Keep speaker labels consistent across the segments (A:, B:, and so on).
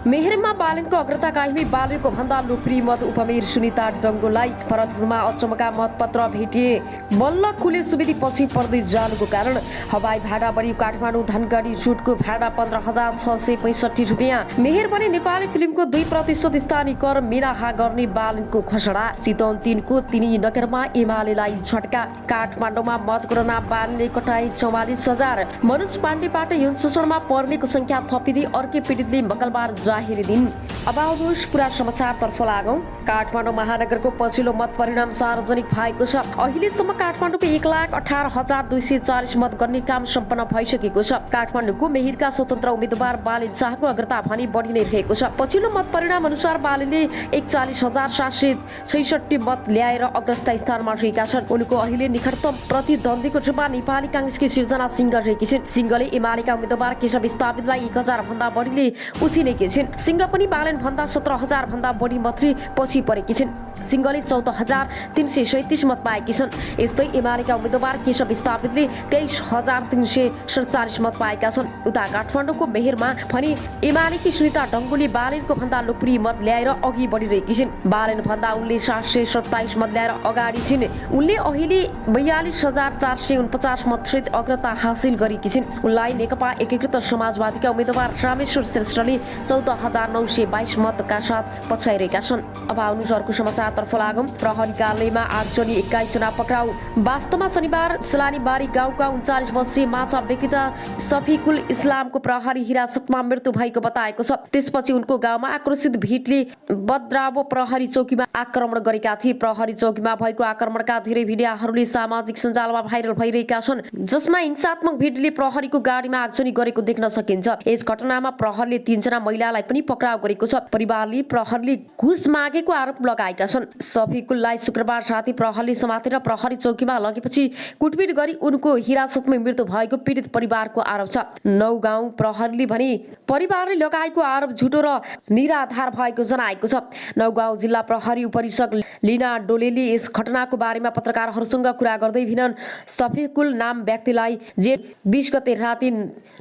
A: मेहेरमा बालनको अग्रता कायमी बालनको भन्दा लोकप्रिय मत उपमेयर सुनिता डङ्गोलाई भरतपुरमा अचम्मका मतपत्र भेटिए। बल्ल खुले सुविधि पछि पर्दै जानुको कारण हवाई भाडा बढी। काठमाडौँ धनगढी सुटको भाडा 15,665 रुपियाँ। मेहेर बने नेपाली फिल्मको 2% स्थानीय कर मिनाहा गर्ने बालनको घोषणा। चितवन 3 को तिनी नगरमा एमालेलाई झट्का। काठमाडौँमा मतगणना बालनले कटाए 44,000। मनोज पाण्डेबाट यौन शोषणमा पर्नेको संख्या थपिँदै अर्कै पीडितले मंगलबार जाहेरी दिन। अब आउनुहोस् पुरा समाचारतर्फ लागौं। काठमाडौँ महानगरको पछिल्लो मत परिणाम सार्वजनिक भएको छ। अहिलेसम्म काठमाडौँको 1,18,240 मत गर्ने काम सम्पन्न भइसकेको छ। काठमाडौँको मेहेरका स्वतन्त्र उम्मेद्वार बालेन शाहको अग्रता भने बढी नै रहेको छ। पछिल्लो मत परिणाम अनुसार बालेनले 41,766 मत ल्याएर अग्रस्थ स्थानमा रहेका छन्। उनको अहिले निकटतम प्रतिद्वन्द्वीको रूपमा नेपाली कांग्रेसकी सृजना सिंह रहेकी छिन्। सिंहले एमालेका उम्मेद्वार केशव स्थापितलाई 1,000 भन्दा बढीले उछिनेकी छिन्। सिंह पनि बालेन भन्दा 17,000 भन्दा बढी मतले पछि परेकी छिन्। सिंहले 14,337 मत पाएकी छन्। यस्तै एमालेका उम्मेद्वार केशव स्थापितले 23,347 मत पाएका छन्। उता काठमाडौँको मेहेरमा भने एमालेकी सुनिता डङ्गोले बालेनको भन्दा लोकप्रिय मत ल्याएर अघि बढिरहेकी छिन्। बालेन भन्दा उनले 727 मत ल्याएर अगाडि छिन्। उनले अहिले 42,449 मत सहित अग्रता हासिल गरेकी छिन्। उनलाई नेकपा एकीकृत समाजवादीका उम्मेद्वार रामेश्वर श्रेष्ठले 14,922 मतका साथ पछाइरहेका छन्। अब आउनुहोस् अर्को समाचारतर्फ लागौं। प्रहरी कार्यालयमा आगजनी 21 जना पक्राउ। वास्तवमा शनिबार सलानीबारी गाउँका 39 वर्षीय माछा विक्रेता सफिकुल इस्लामको प्रहरी हिरासतमा मृत्यु भएको बताएको छ। त्यसपछि उनको गाउँमा आक्रोशित भिडले बद्रावो प्रहरी चौकीमा आक्रमण गरेका थिए। प्रहरी चौकीमा भएको आक्रमणका धेरै भिडियोहरूले सामाजिक सञ्जालमा भाइरल भइरहेका छन्, जसमा हिंसात्मक भिडले प्रहरीको गाडीमा आगजनी गरेको देख्न सकिन्छ। यस घटनामा प्रहरीले 3 जना महिलालाई पनि पक्राउ गरेको छ। परिवारले प्रहरीले घुस मागेको आरोप लगाएका छन्। सफिकुललाई शुक्रबार राति प्रहरीले समातेर प्रहरी चौकीमा लगेपछि कुटपिट गरी उनको हिरासतमा मृत्यु भएको पीडित परिवारको आरोप छ। नौगाउँ प्रहरीले भने परिवारले लगाएको आरोप झुटो र निराधार भएको जनाएको छ। नौगाउँ जिल्ला प्रहरी उपरीक्षक लीना डोलेले यस घटनाको बारेमा पत्रकारहरूसँग कुरा गर्दै भिनन् सफिकुल नाम व्यक्तिलाई जेठ 20 गते राति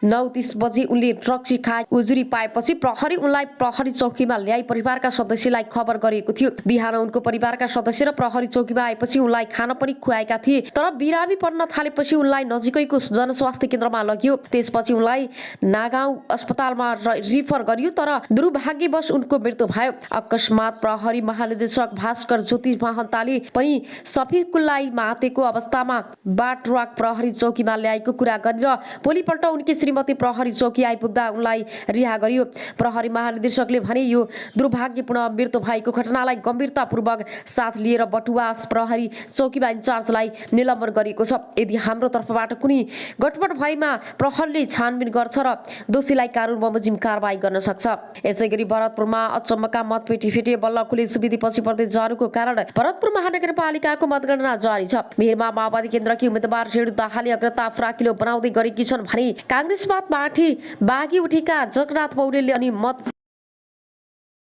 A: 9:30 बजे उनले रक्सी खाए उजुरी पाएपछि प्रहरी उनलाई प्रहरी चौकीमा ल्याई परिवारका सदस्यलाई खबर गरेको थियो। बिहान उनको परिवारका सदस्य र प्रहरी चौकीमा आएपछि उनलाई खाना पनि खुवाएका थिए। तर बिरामी पर्न थालेपछि उनलाई नजिकैको जनस्वास्थ्य केन्द्रमा लगियो। त्यसपछि उनलाई नागाउँ अस्पतालमा रिफर गरियो, तर दुर्भाग्यवश उनको मृत्यु भयो। अकस्मात प्रहरी महानिदेशक भास्कर ज्योति महन्ताले पनि सफिकुललाई मातेको अवस्थामा बाटराक प्रहरी चौकीमा ल्याएको कुरा गरेर भोलिपल्ट उनकी श्रीमती प्रहरी चौकी आइपुग्दा उनलाई रिहा गरियो। प्रहरी महानिदेशकले भने यो दुर्भाग्यपूर्ण मृत्यु भएको घटनालाई गम्भीरतापूर्वक साथ लिएर बटुवास प्रहरी चौकीमा इन्चार्जलाई निलम्बन गरिएको छ। यदि हाम्रो तर्फबाट कुनै गडबड भएमा प्रहरीले छानबिन गर्छ र दोषीलाई कानुन बमोजिम कारबाही गर्न सक्छ। यसैगरी भरतपुरमा अचम्मका मतपेटी फेटे। बल्ल खुले सुविधि पछि पर्दै जानुको कारण भरतपुर महानगरपालिकाको मतगणना जारी छ। मेहेरमा माओवादी केन्द्रकी उम्मेद्वार रेणु दाहालले अग्रता फराकिलो बनाउँदै गरेकी छन् भने कांग्रेसमाथि बागी उठेका जगन्नाथ पौडेलले अनि मत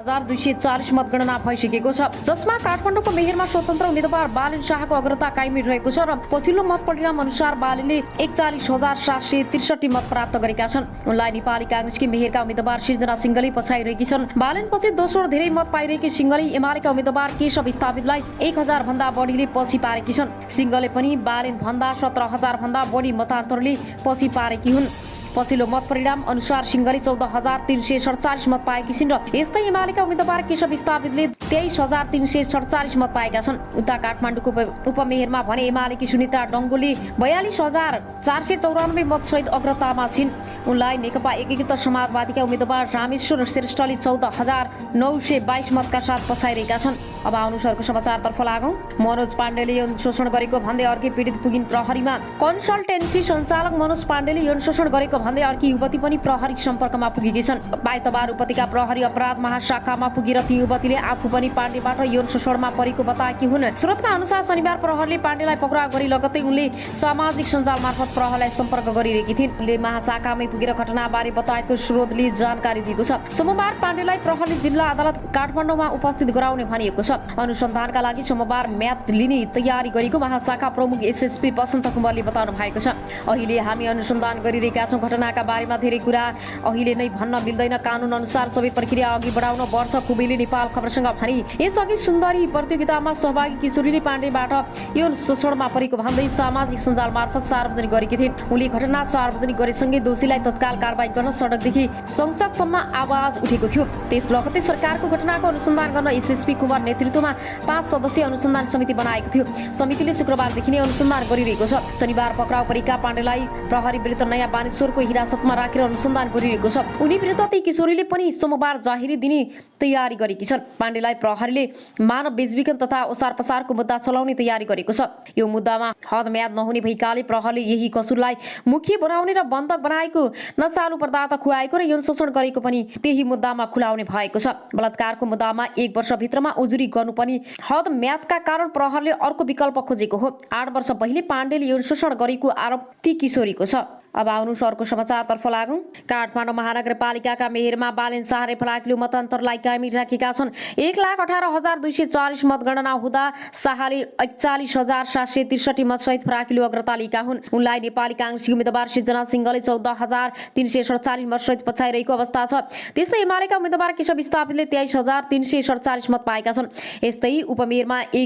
A: 1,240 मतगणना भइसकेको छ, जसमा काठमाडौँको मेहेरमा स्वतन्त्र उम्मेद्वार बालेन शाहको अग्रता कायमी रहेको छ र पछिल्लो मत परिणाम अनुसार बालेनले 41,763 मत प्राप्त गरेका छन्। उनलाई नेपाली कांग्रेसकी मेहेरका उम्मेद्वार सृजना सिंहले पछाइरहेकी छन्। बालेनपछि दोस्रो धेरै मत पाइरहेकी सिंहले एमालेका उम्मेद्वार केशव स्थापितलाई 1,000 भन्दा बढीले पछि पारेकी छन्। सिंहले पनि बालेन भन्दा 17,000 भन्दा बढी मतान्तरले पछि पारेकी हुन्। पछिल्लो मत परिणाम अनुसार सिंहले 14,347 मत पाएकी छिन् र यस्तै एमालेका उम्मेद्वार केशव स्थापितले 23,347 मत पाएका छन्। उता काठमाडौँको उपमेयरमा भने एमालेकी सुनिता डङ्गोले 42,494 मत सहित अग्रतामा छिन्। उनलाई नेकपा एकीकृत समाजवादीका उम्मेद्वार रामेश्वर श्रेष्ठले 14,922 मतका साथ पछाइरहेका छन्। अब आउनुहोस् अर्को समाचारतर्फ लागौं। मनोज पाण्डेले यौन शोषण गरेको भन्दै अर्की पीडित पुगिन प्रहरीमा। कन्सल्टेन्सी सञ्चालक मनोज पाण्डेले यौन शोषण गरेको भन्दै अर्की युवती पनि प्रहरी सम्पर्कमा पुगेकी छन्। आइतबार उपत्यका प्रहरी अपराध महाशाखामा पुगेर ती युवतीले आफू पनि पाण्डेबाट यौन शोषणमा परेको बताएकी हुन्। स्रोतका अनुसार शनिबार प्रहरीले पाण्डेलाई पक्राउ गरी लगत्तै उनले सामाजिक सञ्जाल मार्फत प्रहरीलाई सम्पर्क गरिरहेकी थिइन्। उनले महाशाखामै पुगेर घटनाबारे बताएको स्रोतले जानकारी दिएको छ। सोमबार पाण्डेलाई प्रहरी जिल्ला अदालत काठमाडौँमा उपस्थित गराउने भनिएको छ। अनुसन्धानका लागि सोमबार म्याद लिने तयारी गरेको महाशाखा प्रमुख एसएसपी बसन्त कुमारले बताउनु भएको छ। अहिले हामी अनुसन्धान गरिरहेका छौँ। घटनाका बारेमा धेरै कुरा अहिले नै भन्न मिल्दैन। कानुन अनुसार सबै प्रक्रिया अघि बढाउन वर्ष कुबेली नेपाल खबरसँग भने यसअघि सुन्दरी प्रतियोगितामा सहभागी किशोरीले पाण्डेबाट यौन शोषणमा परेको भन्दै सामाजिक सञ्जाल मार्फत सार्वजनिक गरेकी थिइन्। उनले घटना सार्वजनिक गरेसँगै दोषीलाई तत्काल कारबाही गर्न सडकदेखि संसदसम्म आवाज उठेको थियो। त्यस लगत्तै सरकारको घटनाको अनुसन्धान गर्न एसएसपी कुमार नेतृत्वमा 5 सदस्यीय अनुसन्धान समिति बनाएको थियो। समितिले शुक्रबारदेखि नै अनुसन्धान गरिरहेको छ। शनिबार पक्राउ परेका पाण्डेलाई प्रहरी विरुद्ध नयाँ बानेश्वरको हिरासतमा राखेर अनुसन्धान गरिरहेको छ। उनी विरुद्ध ती किशोरीले पनि सोमबार जाहेरी दिने तयारी गरेकी छन्। पाण्डेलाई प्रहरीले मानव बेचबिखन तथा ओसार पसारको मुद्दा चलाउने तयारी गरेको छ। यो मुद्दामा हद म्याद नहुने भएकाले प्रहरीले यही कसुरलाई मुख्य बनाउने र बन्धक बनाएको, नशालु पदार्थ खुवाएको र यौन शोषण गरेको पनि त्यही मुद्दामा खुलाउने भएको छ। बलात्कारको मुद्दामा 1 वर्षभित्रमा उजुरी गर्नु पनि हद म्यादका कारण प्रहरीले अर्को विकल्प खोजेको हो। 8 वर्ष पहिले पाण्डेले यौन शोषण गरेको आरोप ती किशोरीको छ। अब आउनुहोस् अर्को समाचारतर्फ लागौँ। काठमाडौँ महानगरपालिकाका मेयरमा बालेन शाह फलाकिलो मतान्तरलाई कायमी राखेका छन्। 1,18,240 मतगणना हुँदा शाहले 41,763 मतसहित फराकिलो अग्रता लिएका हुन्। उनलाई नेपाली काङ्ग्रेसकी उम्मेद्वार सृजना सिंहले 14,347 मतसहित पछाइरहेको अवस्था छ। त्यस्तै एमालेका उम्मेद्वार केशव स्थापितले 23,347 मत पाएका छन्। यस्तै उपमेयरमा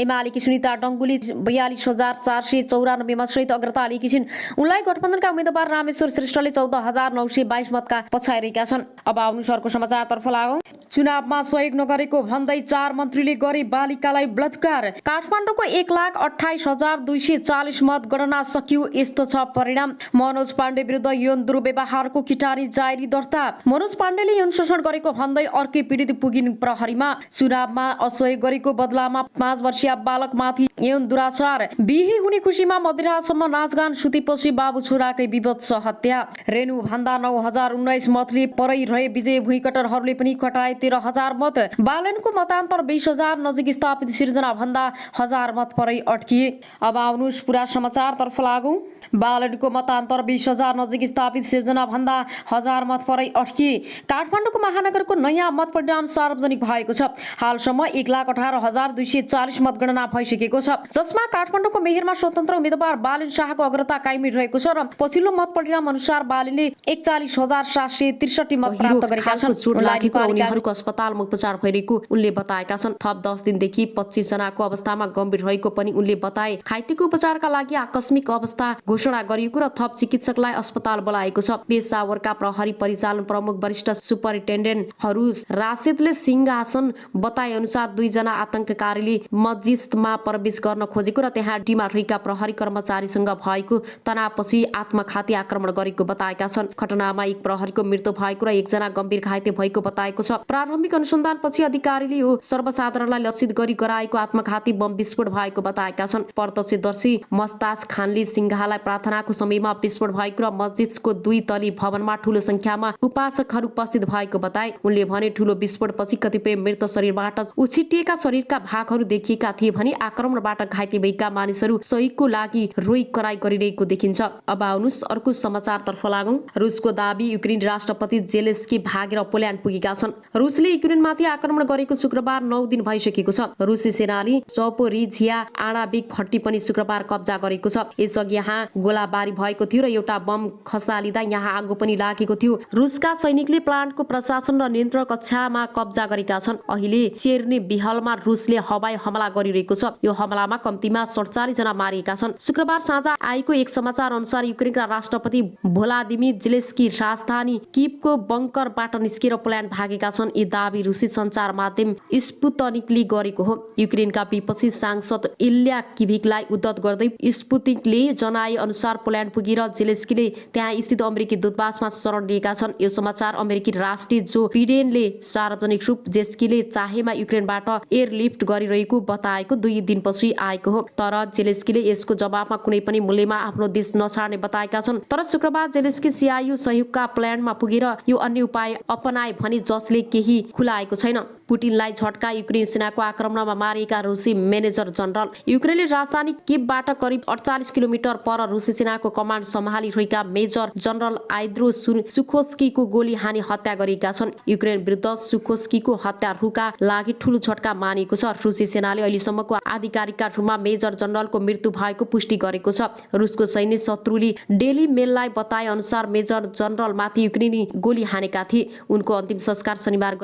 A: एमालेकी सुनिता डङ्गुली 42,494 मतसहित अग्रता लिएकी छिन्। उनलाई गठबन्धनका उम्मेद्वार रामेश्वर श्रेष्ठले 14,922 मतका पछाइरहेका छन्। अब आउनुहोस् अर्को समाचारतर्फ लागौँ। चुनावमा सहयोग नगरेको भन्दै 4 मन्त्रीले गरे बालिकालाई बलात्कार। काठमाडौँको 1,28,240 मतगणना सकियो। यस्तो छ परिणाम। मनोज पाण्डे विरुद्ध यौन दुर्व्यवहारको किटानी जारी दर्ता। मनोज पाण्डेले यौन शोषण गरेको भन्दै अर्कै पीडित पुगिन् प्रहरीमा। चुनावमा असहयोग गरेको बदलामा 5 वर्षीय बालकमाथि यौन दुराचार। बिहे हुने खुसीमा मध्यरातसम्म नाचगान, सुतेपछि बाबु छोराकै विभत्स हत्या। रेणु भन्दा 9,019 मतले परै रहे विजय भुइँकटरहरूले पनि कटाए 13,000 मत। बालनको मतान्तर 20,000 नजिक स्थापित सिर्जना भन्दा 1,000 मत परै अड्किए। अब आउनुहोस् पुरा समाचारतर्फ लागौँ। बालनको मतान्तर 20,000 नजिक स्थापित सिर्जना भन्दा 1,000 मत परै अड्किए। काठमाडौँको महानगरको नयाँ मत परिणाम सार्वजनिक भएको छ। हालसम्म 1,18,240 मतगणना भइसकेको छ, जसमा काठमाडौँको मेयरमा स्वतन्त्र उम्मेद्वार बालेन शाहको अग्रता कायमी रहेको छ र पछिल्लो मत परिणाम अनुसार बालेनले 41,763 मत प्राप्त गरेका छन्। उनीहरूको अस्पतालमा उपचार भइरहेको उनले बताएका छन्। थप 10 दिनदेखि 25 जनाको अवस्थामा गम्भीर रहेको पनि उनले बताए। घाइतेको उपचारका लागि आकस्मिक अवस्था घोषणा गरिएको र थप चिकित्सकलाई अस्पताल बोलाएको छ। पेशावरका प्रहरी परिचालन प्रमुख वरिष्ठ सुपरिन्टेन्डेन्टहरू राशिदले सिंहासन बताए अनुसार 2 जना आतंककारीले मस्जिदमा प्रवेश गर्न खोजेको र त्यहाँ टीमा रहेका प्रहरी कर्मचारीसँग भएको तनावपछि आत्मघाती आक्रमण गरेको बताएका छन्। घटनामा 1 प्रहरीको मृत्यु भएको र 1 जना गम्भीर घाइते भएको बताएको छ। प्रारम्भिक अनुसन्धानपछि अधिकारीले यो सर्वसाधारणलाई लक्षित गरी गराएको आत्मघाती बम विस्फोट भएको बताएका छन्। प्रत्यक्षदर्शी मस्ताज खानले सिंघालाई प्रार्थनाको समयमा विस्फोट भएको र मस्जिदको 2 तली भवनमा ठूलो संख्यामा उपासकहरू उपस्थित भएको बताए। उनले भने ठूलो विस्फोटपछि कतिपय मृत शरीरबाट उछिटिएका शरीरका भागहरू देखिएका थिए भने आक्रमणबाट घाइते भएका मानिसहरू सहयोगको लागि रोइ कराई गरिरहेको देखिन्छ। अब आउनुहोस् अर्को समाचारतर्फ लागौँ। रुसको दाबी युक्रेनी राष्ट्रपति जेलेस्की भागेर पोल्यान्ड पुगेका छन्। रुसले युक्रेनमाथि आक्रमण गरेको शुक्रबार 9 दिन भइसकेको छ। रुसी सेनाले चपोरिझिया आणविक भट्टी पनि शुक्रबार कब्जा गरेको छ। यसअघि यहाँ गोलाबारी भएको थियो र एउटा बम खसालिँदा यहाँ आगो पनि लागेको थियो। रुसका सैनिकले प्लान्टको प्रशासन र नियन्त्रण कक्षामा कब्जा गरेका छन्। अहिले चेर्नी बिहलमा रुसले हवाई हमला गरिरहेको छ। यो हमलामा कम्तीमा 47 जना मारिएका छन्। शुक्रबार साँझ आएको एक समाचार अनुसार युक्रेनका राष्ट्रपति भोलादिमिर जेलेस्की राजधानी कीवको बङ्करबाट निस्केर पोल्यान्ड भागेका छन्। यी दाबी रुसी सञ्चार माध्यम स्पुतनिकले गरेको हो। युक्रेनका विपक्षी सांसद इल्या किभिकलाई उद्धत गर्दै स्पुतनिकले जनाए अनुसार पोल्यान्ड पुगेर जेलेस्कीले त्यहाँ स्थित अमेरिकी दूतावासमा शरण लिएका छन्। यो समाचार अमेरिकी राष्ट्रिय जो बिडेनले सार्वजनिक रूप जेलेस्कीले चाहेमा युक्रेनबाट एयरलिफ्ट गरिरहेको बताएको 2 दिनपछि आएको हो। तर जेलेस्कीले यसको जवाफमा कुनै पनि मूल्यमा आफ्नो देश नछाड्ने बताएका छन्। तर शुक्रबार जेलेस्की सिआइयु सहयोगका पोल्यान्डमा पुगेर यो अन्य उपाय अपनाए भने जसले केही खुलाएको छैन। पुटिनलाई झट्का युक्रेन सेनाको आक्रमणमा मारिएका रुसी म्यानेजर जनरल। युक्रेनले राजधानी कियवबाट करिब 48 किलोमिटर पर रुसी सेनाको कमान्ड सम्हालिरहेका मेजर जनरल आइद्रो सुखोस्कीको गोली हानी हत्या गरेका छन्। युक्रेन विरुद्ध सुखोस्कीको हत्या रुका लागि ठूलो झट्का मानिएको छ। रुसी सेनाले अहिलेसम्मको आधिकारिक रूपमा मेजर जनरलको मृत्यु भएको पुष्टि गरेको छ। रुसको सैन्य शत्रुले डेली मेललाई बताए अनुसार मेजर जनरलमाथि युक्रेनी गोली हानेका थिए। उनको अन्तिम संस्कार शनिबार